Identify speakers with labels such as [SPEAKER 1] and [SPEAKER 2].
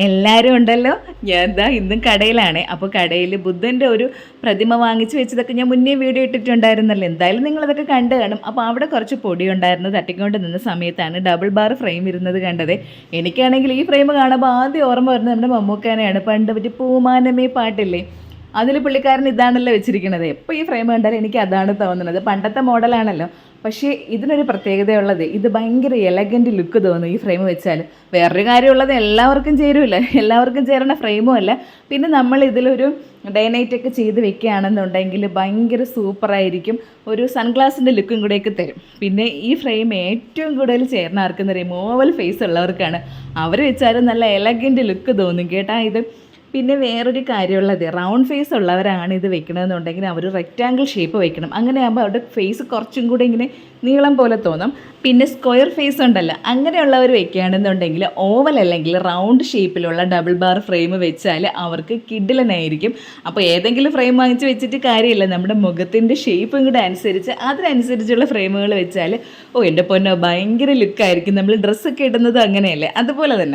[SPEAKER 1] എല്ലാവരും ഉണ്ടല്ലോ. ഞാൻ എന്താ ഇന്നും കടയിലാണ്. അപ്പോൾ കടയിൽ ബുദ്ധൻ്റെ ഒരു പ്രതിമ വാങ്ങിച്ച് വെച്ചതൊക്കെ ഞാൻ മുന്നേ വീഡിയോ ഇട്ടിട്ടുണ്ടായിരുന്നല്ലോ. എന്തായാലും നിങ്ങളതൊക്കെ കണ്ടു കാണും. അപ്പോൾ അവിടെ കുറച്ച് പൊടി ഉണ്ടായിരുന്നു. തട്ടിക്കൊണ്ട് നിന്ന സമയത്താണ് ഡബിൾ ബാർ ഫ്രെയിം ഇരുന്നത് കണ്ടത്. എനിക്കാണെങ്കിൽ ഈ ഫ്രെയിം കാണുമ്പോൾ ആദ്യം ഓർമ്മ വരുന്നത് നമ്മുടെ മമ്മൂക്കാനെയാണ്. പണ്ട് പറ്റി പൂമാനമേ പാട്ടില്ലേ, അതിൽ പുള്ളിക്കാരൻ ഇതാണല്ലോ വെച്ചിരിക്കുന്നത്. എപ്പോൾ ഈ ഫ്രെയിം കണ്ടാലും എനിക്ക് അതാണ് തോന്നുന്നത്. പണ്ടത്തെ മോഡലാണല്ലോ. പക്ഷേ ഇതിനൊരു പ്രത്യേകതയുള്ളത്, ഇത് ഭയങ്കര എലഗൻറ്റ് ലുക്ക് തോന്നും ഈ ഫ്രെയിം വെച്ചാൽ. വേറൊരു കാര്യമുള്ളത്, എല്ലാവർക്കും ചേരുമില്ല, എല്ലാവർക്കും ചേരുന്ന ഫ്രെയിമും അല്ല. പിന്നെ നമ്മൾ ഇതിലൊരു ഡേ നൈറ്റൊക്കെ ചെയ്ത് വെക്കുകയാണെന്നുണ്ടെങ്കിൽ ഭയങ്കര സൂപ്പറായിരിക്കും. ഒരു സൺഗ്ലാസിൻ്റെ ലുക്കും കൂടെയൊക്കെ തരും. പിന്നെ ഈ ഫ്രെയിം ഏറ്റവും കൂടുതൽ ചേർന്ന ആർക്കെന്ന് പറയും, ഓവൽ ഫേസ് ഉള്ളവർക്കാണ്. അവർ വെച്ചാലും നല്ല എലഗൻറ്റ് ലുക്ക് തോന്നും കേട്ടാ ഇത്. പിന്നെ വേറൊരു കാര്യമുള്ളത്, റൗണ്ട് ഫേസ് ഉള്ളവരാണ് ഇത് വെക്കണമെന്നുണ്ടെങ്കിൽ അവർ റെക്റ്റാങ്കിൾ ഷേപ്പ് വെക്കണം. അങ്ങനെ ആകുമ്പോൾ അവരുടെ ഫേസ് കുറച്ചും കൂടെ ഇങ്ങനെ നീളം പോലെ തോന്നും. പിന്നെ സ്ക്വയർ ഫേസ് ഉണ്ടല്ലോ, അങ്ങനെയുള്ളവർ വെക്കുകയാണെന്നുണ്ടെങ്കിൽ ഓവൽ അല്ലെങ്കിൽ റൗണ്ട് ഷേപ്പിലുള്ള ഡബിൾ ബാർ ഫ്രെയിം വെച്ചാൽ അവർക്ക് കിഡിലനായിരിക്കും. അപ്പോൾ ഏതെങ്കിലും ഫ്രെയിം വാങ്ങിച്ച് വെച്ചിട്ട് കാര്യമില്ല, നമ്മുടെ മുഖത്തിൻ്റെ ഷേപ്പും കൂടെ അനുസരിച്ച് അതിനനുസരിച്ചുള്ള ഫ്രെയിമുകൾ വെച്ചാൽ എൻ്റെ പൊന്നോ ഭയങ്കര ലുക്കായിരിക്കും. നമ്മൾ ഡ്രസ്സൊക്കെ ഇടുന്നത് അങ്ങനെയല്ലേ, അതുപോലെ തന്നെ.